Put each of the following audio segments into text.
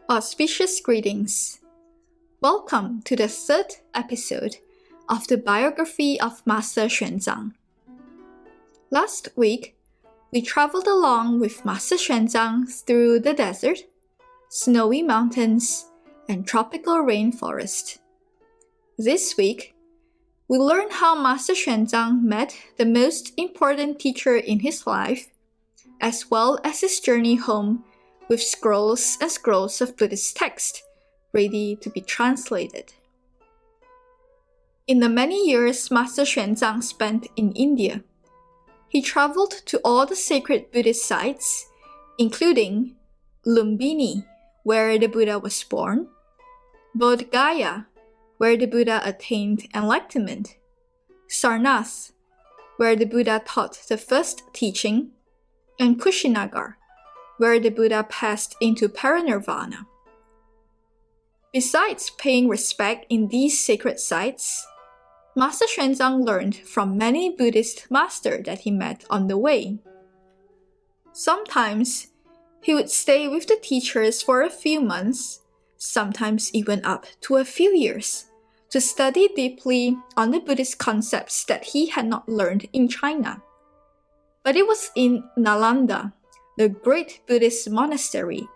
Auspicious greetings. Welcome to the third episode of the biography of Master Xuanzang. Last week, we traveled along with Master Xuanzang through the desert, snowy mountains, and tropical rainforest. This week, we learned how Master Xuanzang met the most important teacher in his life, as well as his journey home with scrolls and scrolls of Buddhist text ready to be translated. In the many years Master Xuanzang spent in India, he traveled to all the sacred Buddhist sites, including Lumbini, where the Buddha was born, Bodh Gaya, where the Buddha attained enlightenment, Sarnath, where the Buddha taught the first teaching, and Kushinagar, where the Buddha passed into parinirvana. Besides paying respect in these sacred sites, Master Xuanzang learned from many Buddhist masters that he met on the way. Sometimes, he would stay with the teachers for a few months, sometimes even up to a few years, to study deeply on the Buddhist concepts that he had not learned in China. But it was in Nalanda, the great Buddhist monastery,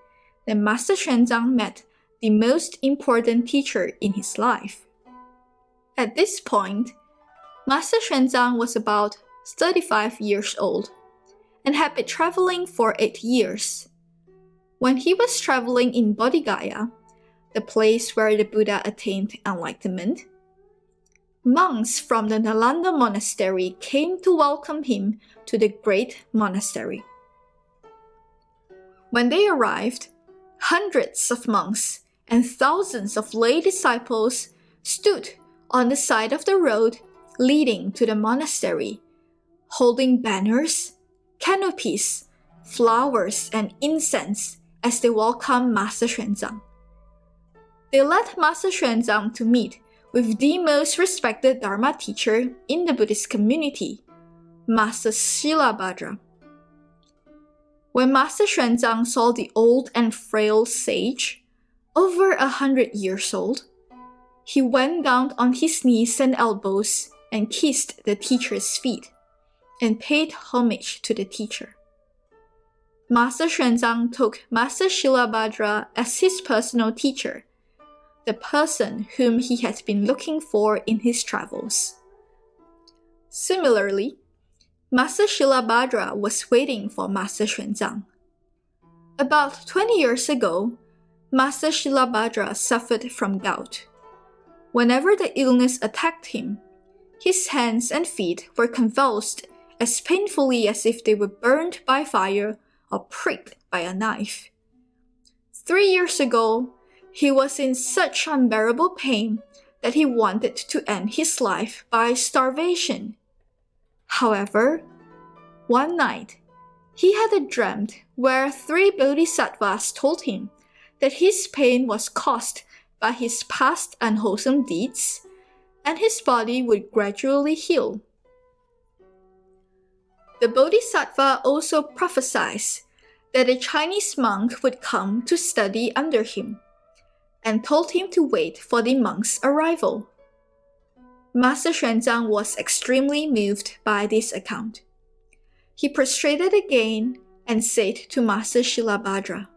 that Master Xuanzang met the most important teacher in his life. At this point, Master Xuanzang was about 35 years old and had been traveling for 8 years. When he was traveling in Bodh Gaya, the place where the Buddha attained enlightenment, monks from the Nalanda Monastery came to welcome him to the great monastery. When they arrived, hundreds of monks and thousands of lay disciples stood on the side of the road leading to the monastery, holding banners, canopies, flowers, and incense as they welcomed Master Xuanzang. They led Master Xuanzang to meet with the most respected Dharma teacher in the Buddhist community, Master Silabhadra. When Master Xuanzang saw the old and frail sage, over 100 years old, he went down on his knees and elbows and kissed the teacher's feet, and paid homage to the teacher. Master Xuanzang took Master Silabhadra as his personal teacher, the person whom he had been looking for in his travels. Similarly, Master Silabhadra was waiting for Master Xuanzang. About 20 years ago, Master Silabhadra suffered from gout. Whenever the illness attacked him, his hands and feet were convulsed as painfully as if they were burned by fire or pricked by a knife. 3 years ago, he was in such unbearable pain that he wanted to end his life by starvation. However, one night, he had a dream where 3 Bodhisattvas told him that his pain was caused by his past unwholesome deeds, and his body would gradually heal. The Bodhisattva also prophesied that a Chinese monk would come to study under him, and told him to wait for the monk's arrival. Master Xuanzang was extremely moved by this account. He prostrated again and said to Master Silabhadra,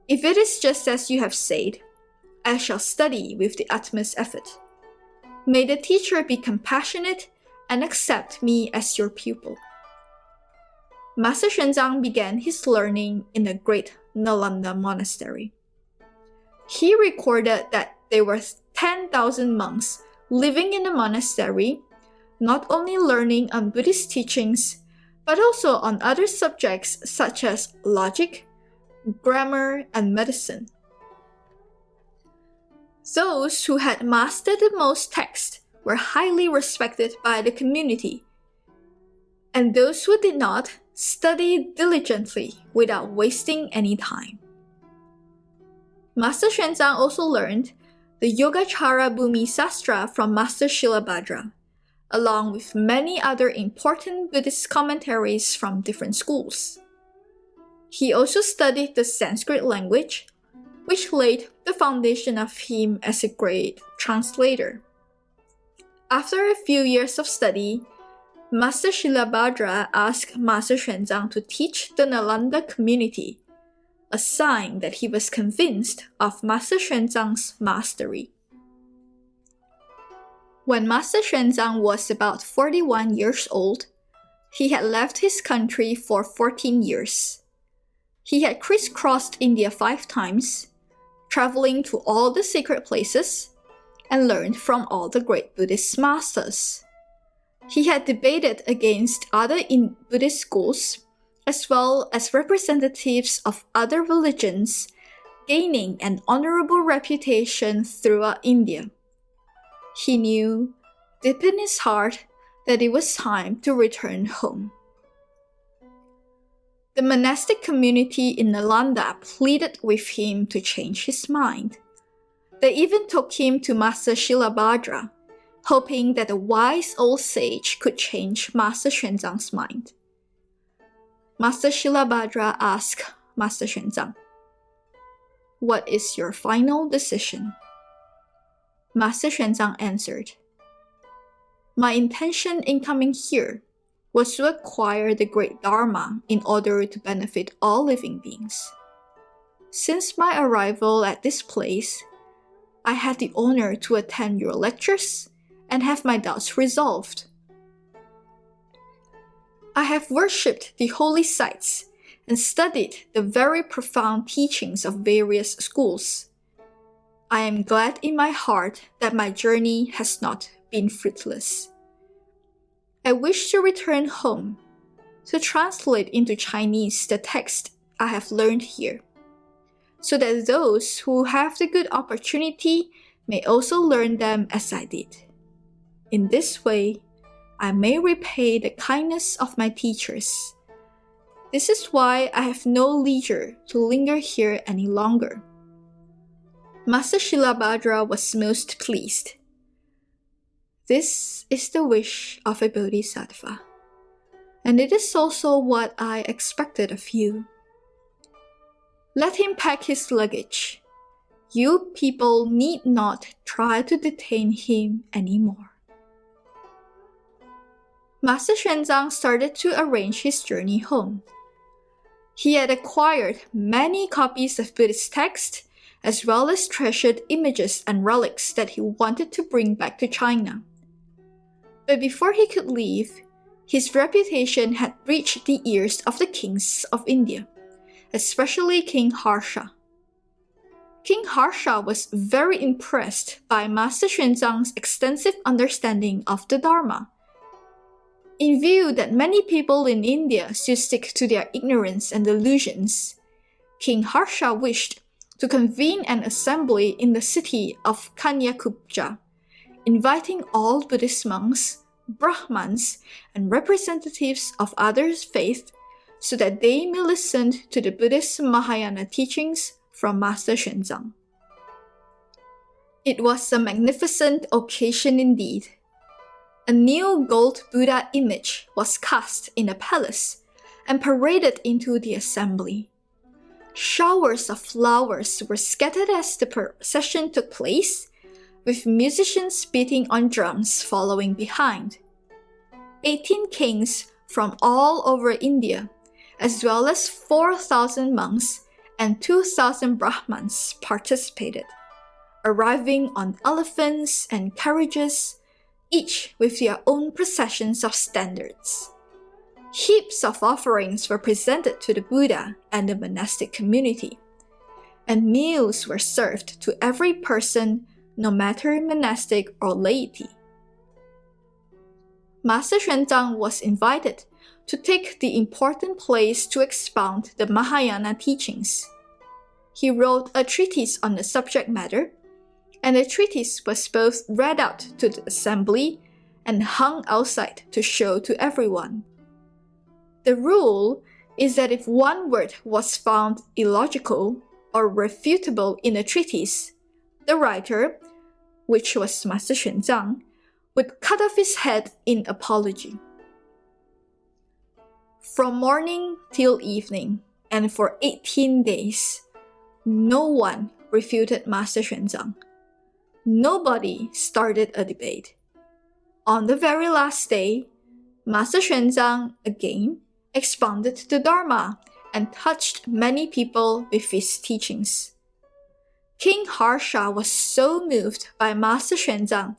"If it is just as you have said, I shall study with the utmost effort. May the teacher be compassionate and accept me as your pupil." Master Xuanzang began his learning in the great Nalanda Monastery. He recorded that there were 10,000 monks living in the monastery, not only learning on Buddhist teachings, but also on other subjects such as logic, grammar, and medicine. Those who had mastered the most text were highly respected by the community, and those who did not studied diligently without wasting any time. Master Xuanzang also learned the Yogacara Bhumi Sastra from Master Silabhadra, along with many other important Buddhist commentaries from different schools. He also studied the Sanskrit language, which laid the foundation of him as a great translator. After a few years of study, Master Silabhadra asked Master Xuanzang to teach the Nalanda community, a sign that he was convinced of Master Xuanzang's mastery. When Master Xuanzang was about 41 years old, he had left his country for 14 years. He had crisscrossed India 5 times, traveling to all the sacred places, and learned from all the great Buddhist masters. He had debated against other Buddhist schools, as well as representatives of other religions, gaining an honorable reputation throughout India. He knew, deep in his heart, that it was time to return home. The monastic community in Nalanda pleaded with him to change his mind. They even took him to Master Silabhadra, hoping that the wise old sage could change Master Xuanzang's mind. Master Silabhadra asked Master Xuanzang, "What is your final decision?" Master Xuanzang answered, "My intention in coming here was to acquire the great Dharma in order to benefit all living beings. Since my arrival at this place, I had the honor to attend your lectures and have my doubts resolved. I have worshipped the holy sites and studied the very profound teachings of various schools. I am glad in my heart that my journey has not been fruitless. I wish to return home to translate into Chinese the text I have learned here, so that those who have the good opportunity may also learn them as I did. In this way, I may repay the kindness of my teachers. This is why I have no leisure to linger here any longer." Master Silabhadra was most pleased. This is the wish of a Bodhisattva, and it is also what I expected of you. Let him pack his luggage. You people need not try to detain him anymore. Master Xuanzang started to arrange his journey home. He had acquired many copies of Buddhist texts, as well as treasured images and relics that he wanted to bring back to China. But before he could leave, his reputation had reached the ears of the kings of India, especially King Harsha. King Harsha was very impressed by Master Xuanzang's extensive understanding of the Dharma. In view that many people in India still stick to their ignorance and delusions, King Harsha wished to convene an assembly in the city of Kanyakubja, inviting all Buddhist monks, Brahmans, and representatives of other faiths so that they may listen to the Buddhist Mahayana teachings from Master Xuanzang. It was a magnificent occasion indeed. A new gold Buddha image was cast in the palace and paraded into the assembly. Showers of flowers were scattered as the procession took place, with musicians beating on drums following behind. 18 kings from all over India, as well as 4,000 monks and 2,000 Brahmans participated, arriving on elephants and carriages, each with their own processions of standards. Heaps of offerings were presented to the Buddha and the monastic community, and meals were served to every person, no matter monastic or laity. Master Xuanzang was invited to take the important place to expound the Mahayana teachings. He wrote a treatise on the subject matter, and the treatise was both read out to the assembly and hung outside to show to everyone. The rule is that if one word was found illogical or refutable in a treatise, the writer, which was Master Xuanzang, would cut off his head in apology. From morning till evening, and for 18 days, no one refuted Master Xuanzang. Nobody started a debate. On the very last day, Master Xuanzang again expounded the Dharma and touched many people with his teachings. King Harsha was so moved by Master Xuanzang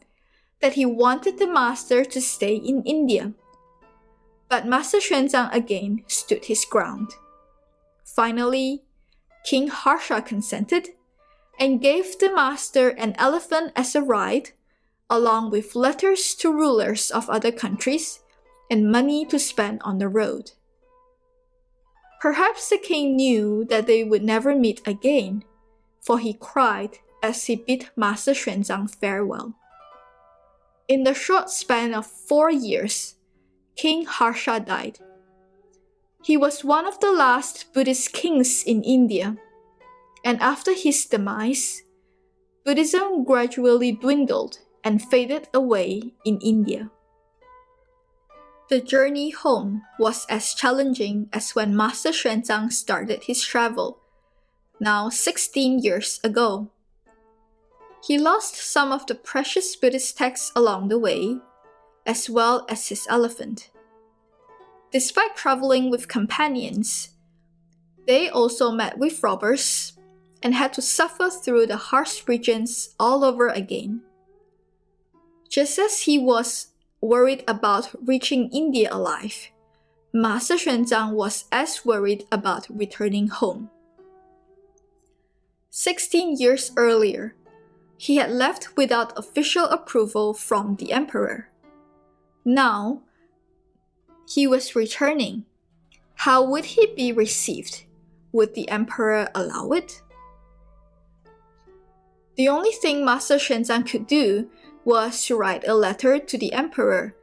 that he wanted the master to stay in India. But Master Xuanzang again stood his ground. Finally, King Harsha consented and gave the master an elephant as a ride, along with letters to rulers of other countries and money to spend on the road. Perhaps the king knew that they would never meet again, for he cried as he bid Master Xuanzang farewell. In the short span of 4 years, King Harsha died. He was one of the last Buddhist kings in India, and after his demise, Buddhism gradually dwindled and faded away in India. The journey home was as challenging as when Master Xuanzang started his travel, now 16 years ago. He lost some of the precious Buddhist texts along the way, as well as his elephant. Despite traveling with companions, they also met with robbers and had to suffer through the harsh regions all over again. Just as he was worried about reaching India alive, Master Xuanzang was as worried about returning home. 16 years earlier, he had left without official approval from the emperor. Now, he was returning. How would he be received? Would the emperor allow it? The only thing Master Xuanzang could do was to write a letter to the emperor,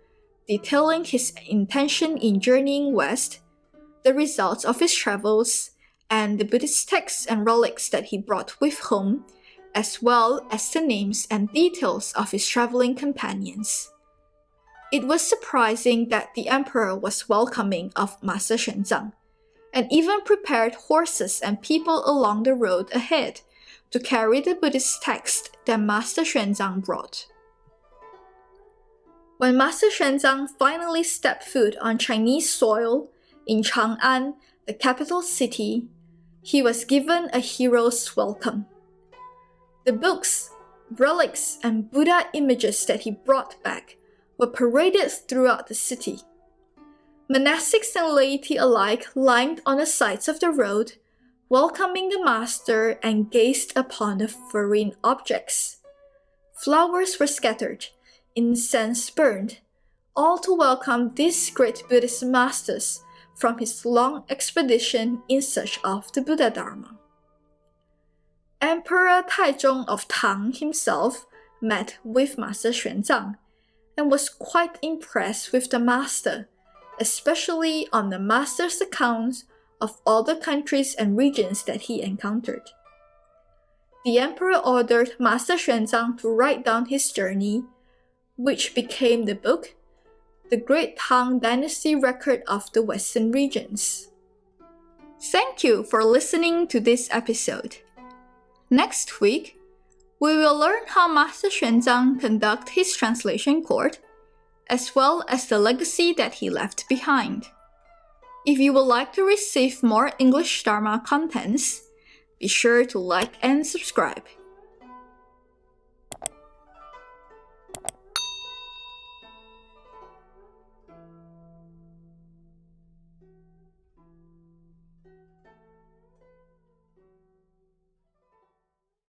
detailing his intention in journeying west, the results of his travels, and the Buddhist texts and relics that he brought with home, as well as the names and details of his traveling companions. It was surprising that the emperor was welcoming of Master Xuanzang, and even prepared horses and people along the road ahead to carry the Buddhist text that Master Xuanzang brought. When Master Xuanzang finally stepped foot on Chinese soil in Chang'an, the capital city, he was given a hero's welcome. The books, relics, and Buddha images that he brought back were paraded throughout the city. Monastics and laity alike lined on the sides of the road, welcoming the master and gazed upon the foreign objects. Flowers were scattered, incense burned, all to welcome these great Buddhist masters from his long expedition in search of the Buddha Dharma. Emperor Taizong of Tang himself met with Master Xuanzang and was quite impressed with the master, especially on the master's accounts of all the countries and regions that he encountered. The emperor ordered Master Xuanzang to write down his journey, which became the book, The Great Tang Dynasty Record of the Western Regions. Thank you for listening to this episode. Next week, we will learn how Master Xuanzang conducted his translation court, as well as the legacy that he left behind. If you would like to receive more English Dharma contents, be sure to like and subscribe.